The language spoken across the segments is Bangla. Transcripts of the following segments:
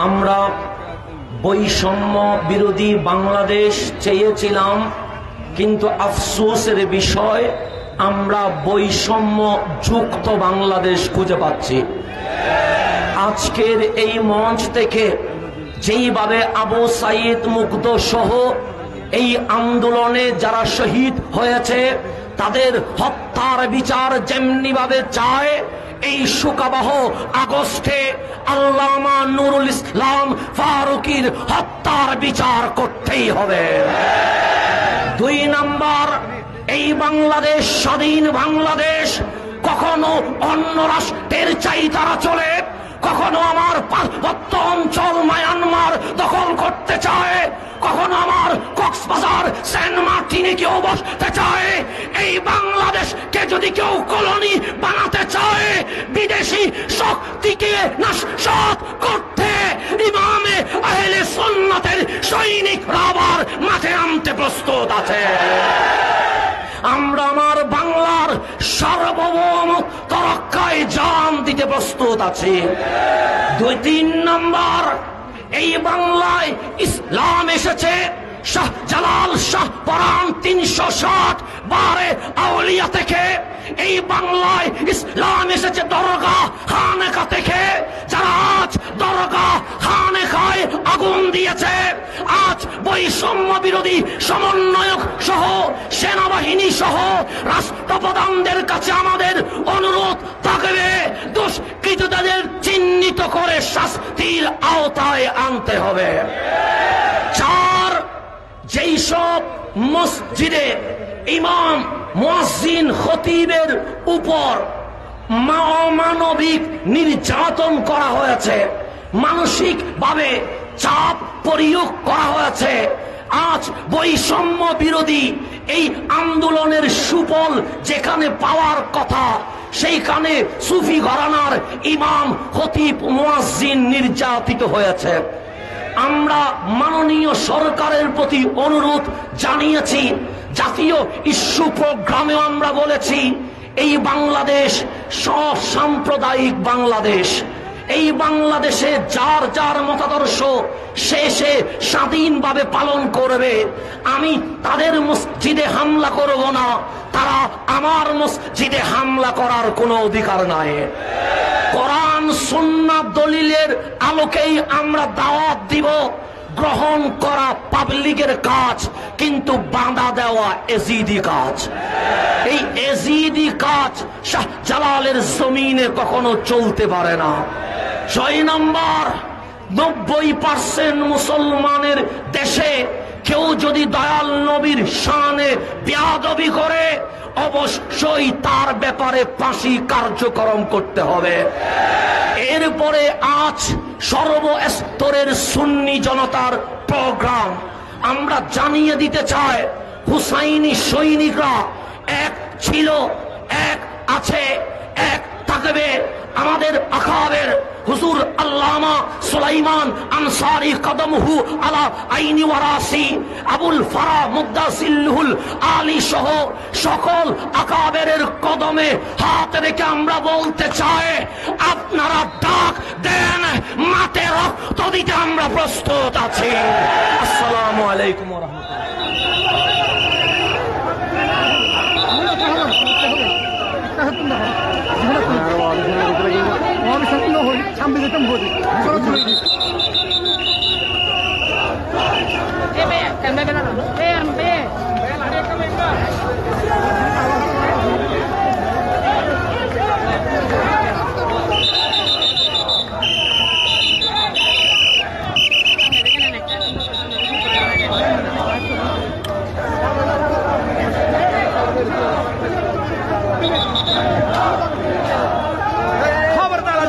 আমরা বৈষম্য বিরোধী বাংলাদেশ চেয়েছিলাম, কিন্তু আফসোসের বিষয় আমরা বৈষম্য যুক্ত বাংলাদেশ খুঁজে পাচ্ছি। আজকের এই মঞ্চ থেকে যেইভাবে আবু সাইদ মুগ্ধ সহ এই আন্দোলনে যারা শহীদ হয়েছে তাদের হত্যার বিচার যেমনি ভাবে চায়, এই শোকাবহ আগস্টে আল্লামা নুরুল ইসলাম ফারুকীর হত্যার বিচার করতেই হবে। 2 নাম্বার, এই বাংলাদেশ স্বাধীন বাংলাদেশ কখনো অন্য রাষ্ট্রের চাইতারা চলে, কখনো আমার পার্বত্য অঞ্চল মায়ানমার দখল করতে চায়, কখনো আমার কক্সবাজার সেন্ট মার্টিনে কেউ বসতে চায়। এই বাংলাদেশকে যদি কেউ কলোনি বানাতে চায়, বিদেশি শক্তিকে নাশসাৎ করতে ইমামে আহলে সুন্নাতের সৈনিকরা আবার মাঠে নামতে প্রস্তুত আছে। আমরা আমার বাংলার সার্বভৌমত্ব রক্ষায় জান দিতে প্রস্তুত আছি। 2-3 নাম্বার, এই বাংলায় ইসলাম এসেছে শাহজালাল শাহ পরাণ 360 বারে আউলিয়া থেকে। এই বাংলায় ইসলাম এসেছে দরগা খানেকা থেকে। যারা আজ দরগা খানেকায় আগুন দিয়েছে, আজ বৈষম্য বিরোধী সমন্বয়ক সহ সেনাবাহিনী সহ রাষ্ট্রপ্রধানদের কাছে আমাদের অনুরোধ থাকবে, দুষ্কৃতদের চিহ্নিত করে শাস্তির আওতায় আনতে হবে। 4, যেই সব মসজিদে ইমাম মুয়াজ্জিন খতিবের উপর অমানবিক নির্যাতন করা হয়েছে, মানসিক ভাবে চাপ প্রয়োগ করা হয়েছে, আজ বৈষম্য বিরোধী এই আন্দোলনের সুফল যেখানে পাওয়ার কথা, সেইখানে সুফি ঘরানার ইমাম খতিব মুয়াজ্জিন নির্যাতিত হয়েছে। আমরা মাননীয় সরকারের প্রতি অনুরোধ জানিয়েছি, জাতীয় ইস্যু প্রোগ্রামেও আমরা বলেছি, এই বাংলাদেশ সাম্প্রদায়িক বাংলাদেশ। এই বাংলাদেশে যার যার মতাদর্শ সে স্বাধীনভাবে পালন করবে। আমি তাদের মসজিদে হামলা করব না, তারা আমার মসজিদে হামলা করার কোনো অধিকার নাই। কোরআন সুন্নাহ দলিলের আলোকেই আমরা দাওয়াত দিব। গ্রহণ করা পাবলিকের কাজ, কিন্তু বাঁধা দেওয়া এজিদি কাজ। এই এজিদি কাজ শাহজালালের জমিনে কখনো চলতে পারে না। 6 নম্বর, 90% মুসলমানের দেশে কেউ যদি দয়াল নবীর শানে বেয়াদবি করে, অবশ্যই তার ব্যাপারে ফাঁসি কার্যক্রম করতে হবে। এরপরে আজ সর্বস্তরের সুন্নি জনতার প্রোগ্রাম আমরা জানিয়ে দিতে চাই, হুসাইনি সৈনিকরা এক ছিল, এক আছে, এক থাকবে। আমাদের আকাবের হুজুর আল্লামা সুলাইমান আনসারী কদমহু আলা আইনি ওয়ারাসি, আবুল ফারা মুদ্দাসিল্লুল আলী সহ সকল আকাবেরের কদমে হাত রেখে আমরা বলতে চাই, আপনারা ডাক দেন, মাঠে রক্ত দিতে আমরা প্রস্তুত আছি। আসসালামু আলাইকুম ওয়া খবরদার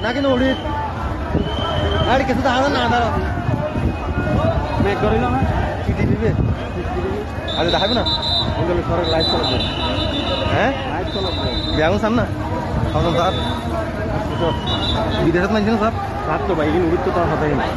Nakin ulit. Ari কিছু দাঁড়ানো না দাঁড়াও। ব্রেক করিল না? সিটি দিবে। আরে দেখাবে না? ওগুলো সরে লাইভ চালাবে। হ্যাঁ? লাইভ চালাবে। ব্যায়াম সামনে। সামনে স্যার। বিদেশত মানছেন স্যার? স্যার তো ভাই উড়িত তো তার হাতেই নাই।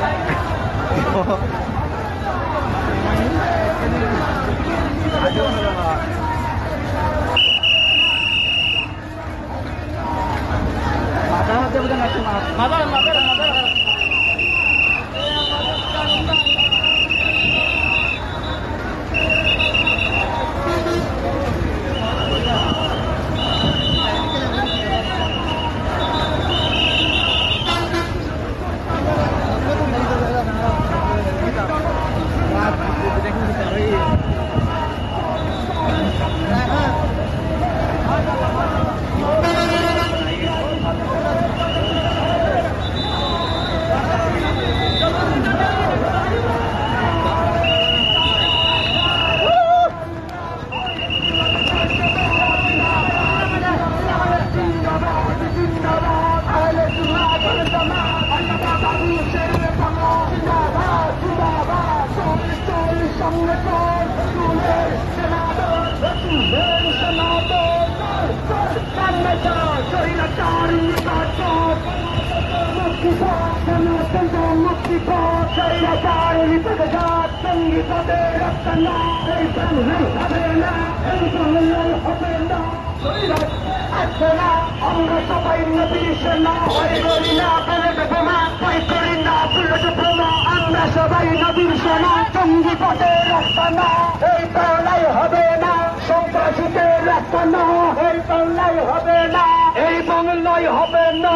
Mutti জঙ্গি পদে রাস্তা না, এই বাংলায় হবে না, এই বাংলায় হবে না। আসছে না, আমরা সবাই নবীর সেনা, ভয় করি না বুলেট বোমা, ভয় করি না বুলেট বোমা, আমরা সবাই নবীর সেনা। জঙ্গি পদে রাস্তা না, এই বাংলায় হবে না, সন্ত্রাসীদের রাস্তা না, এই বাংলায় হবে না, এই বাংলায় হবে না।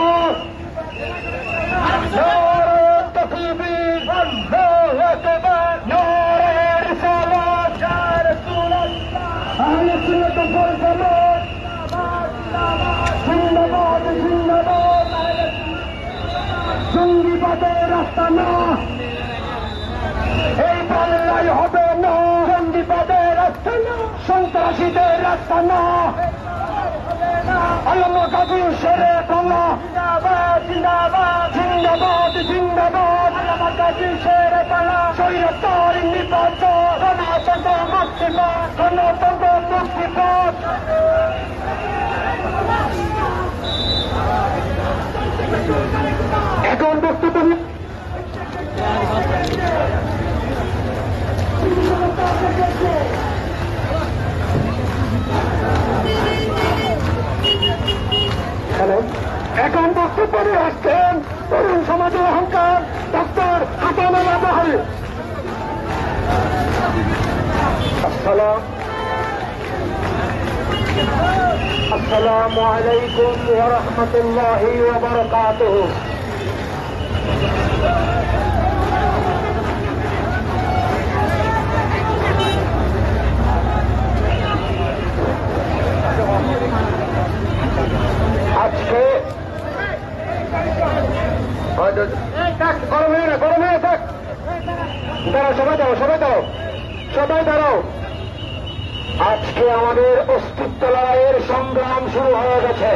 জঙ্গিবাদের রাস্তা না, এই বাংলায় হবে না, জঙ্গিবাদের রাস্তা না, সন্ত্রাসীদের রাস্তা না। আল্লামা গাজী শেরে বাংলা জিন্দাবাদ, জিন্দাবাদ, জিন্দাবাদ, জিন্দাবাদ। আল্লামা গাজী শেরে বাংলা, স্বৈরাচার নির্বাচন, গণতন্ত্র মুক্তিপথ, গণতন্ত্র মুক্তিপথ। এখন বক্তব্য হ্যালো, এখন বক্তব্য নিয়ে আসছেন তরুণ সমাজের অহংকার ডক্টর আতানুল্লাহ বাহারি। আসসালামু আলাইকুম ওয়া রাহমাতুল্লাহি ওয়া বারাকাতুহু। আজকে গরম হয়ে না, গরম হয়ে থাক, দাঁড়াও, সবাই দাঁড়াও, সবাই দাঁড়াও, সবাই দাঁড়াও। আজকে আমাদের অস্তিত্ব লড়াইয়ের সংগ্রাম শুরু হয়ে গেছে।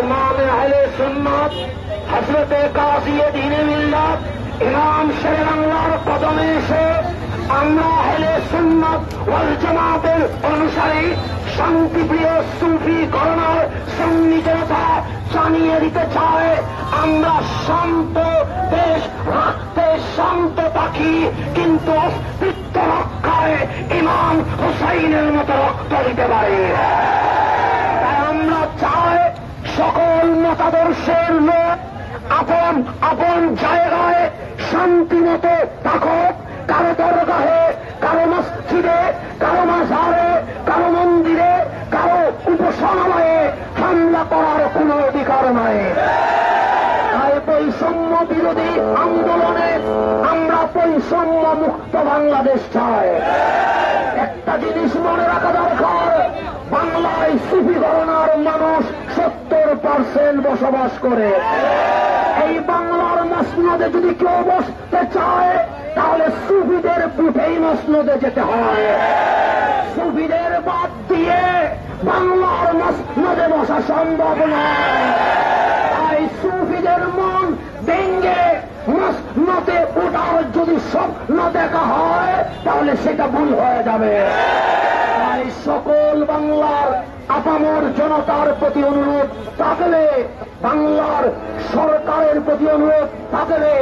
ইমামে আহলে সুন্নাত হযরতে কাজী দ্বীন মিল্লাত ইমাম শেরে বাংলার কদমে এসে আমরা আহলে সুন্নাত ওয়াল জামাতের অনুসারী শান্তিপ্রিয় সুফি করোনার সন্নিজতা জানিয়ে দিতে চায়, আমরা শান্ত দেশ রাখতে শান্ত থাকি, কিন্তু অস্তিত্ব রক্ষায় ইমাম হুসাইনের মতো রক্ত দিতে পারি। তাই আমরা চাই সকল মতাদর্শের লোক আপন আপন জায়গায় শান্তি মতো থাকুক, কারো দরগাহে, কারো মসজিদে, কারো মাজারে, কারো মন্দিরে, কারো উপাসনালয়ে হামলা করার কোন অধিকার নাই। তাই বৈষম্য বিরোধী আন্দোলনে আমরা বৈষম্য মুক্ত বাংলাদেশ চাই। একটা জিনিস মনে রাখা দরকার, বাংলায় সুফি ঘরানার মানুষ 70% বসবাস করে। এই বাংলার মসনদে যদি কেউ বসতে চায় তাহলে সুফিদের বুটেই মসনদে যেতে হয়। সুফিদের বাদ দিয়ে বাংলার মসনদে বসা সম্ভব নয়। তাই সুফিদের মন ভেঙ্গে মসনদে ওঠার যদি স্বপ্ন দেখা হয় তাহলে সেটা ভুল হয়ে যাবে। তাই সকল বাংলার আপামর জনতার প্রতি অনুরোধ থাকলে, বাংলার সরকারের প্রতি অনুরোধ থাকলে,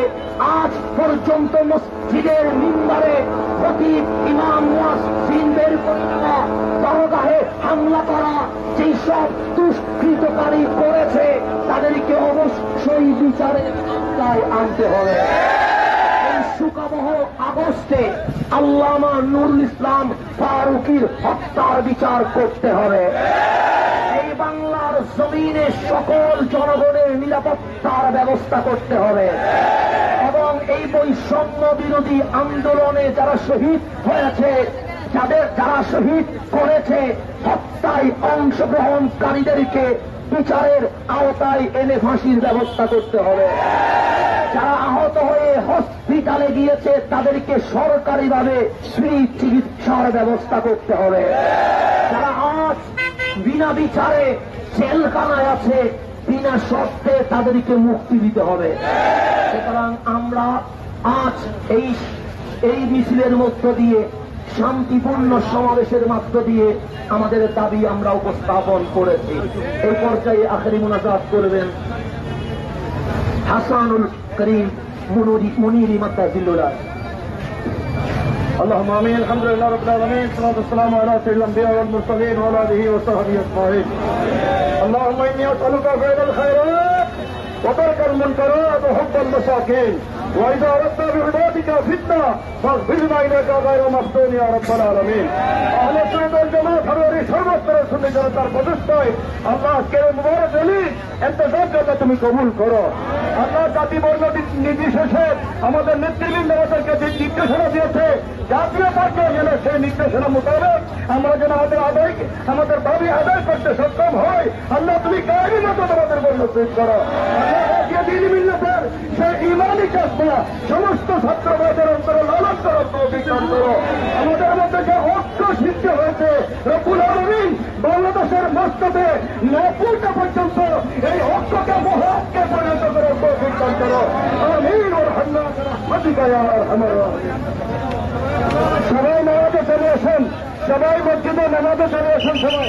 আজ পর্যন্ত মসজিদের মিম্বারে খতিব ইমাম মুয়াজ্জিনদের করে দেওয়া, দরগাহে হামলা করা, যেই সব দুষ্কৃতকারী করেছে তাদেরকে অবশ্যই বিচারের আওতায় আনতে হবে। এই সুকাবহ আগস্টে আল্লামা নুরুল ইসলাম ফারুকীর হত্যার বিচার করতে হবে। এই বাংলার জমিনে সকল জনগণের নিরাপত্তার ব্যবস্থা করতে হবে এবং এই বৈষম্য বিরোধী আন্দোলনে যারা শহীদ হয়েছে, যারা শহীদ করেছে, হত্যায় অংশগ্রহণকারীদেরকে বিচারের আওতায় এনে ফাঁসির ব্যবস্থা করতে হবে। যারা আহত হয়ে হসপিটালে গিয়েছে তাদেরকে সরকারিভাবে ফ্রি চিকিৎসার ব্যবস্থা করতে হবে। যারা আজ বিনা বিচারে জেলখানায় আছে, বিনা শর্তে তাদেরকে মুক্তি দিতে হবে। সুতরাং আমরা আজ এই মিছিলের মধ্য দিয়ে, শান্তিপূর্ণ সমাবেশের মধ্য দিয়ে আমাদের দাবি আমরা উপস্থাপন করেছি। এই পর্যায়ে আখেরি মুনাজাত করবেন হাসানুল করিম মুনিরি মাদ্দাজিল্লাহ। اللهم امين. الحمد لله رب العالمين، والصلاه والسلام على سيد الانبياء والمرسلين وعلى اله وصحبه اجمعين. اللهم اني اسالك فعل الخيرات وترك المنكرات وحب المساكين، واذا اردت بعبادك فتنه فاغفرنا اليك غير مفتون يا رب العالمين. আহলে সুন্নাত ওয়াল জামাত হারোয়ারি সর্বস্তরের সুন্নি জনতার প্রচেষ্টায় আল্লাহ আজকের মুবারক ঈদ ইন্তজাম জন্য তুমি কবুল করো। আল্লাহ জাতি বর্ণ নির্বিশেষে আমাদের নেতৃবৃন্দ আমাদেরকে যে নির্দেশনা দিয়েছে, জাতীয় পর্যায়ে যেন সেই নির্দেশনা মোতাবেক আমরা যেন আমাদের দাবি আদায় করতে সক্ষম হই। আল্লাহ তুমি কারি মতো তোমাদের বর্ণ তৈরি করো। আল্লাহ দিন মিল্লাতের সেই ইমানি চেষ্টা সমস্ত ছাত্রবাদের অন্তরে লালন করো, তৌফিক করো। আমাদের মধ্যে যে ঐক্য সৃষ্টি হয়েছে রব্বুল আলামিন বাংলাদেশের মস্তকে নপুরটা পর্যন্ত এই ঐক্যকে মহাকে পরিণত করো, তৌফিক করো। আমিন ওয়া রাহমাতুকা ইয়া আরহামার রাহিমিন। সবাই নামাজে চলে আসেন, সবাই মসজিদে নামাজে চলে আসেন সবাই।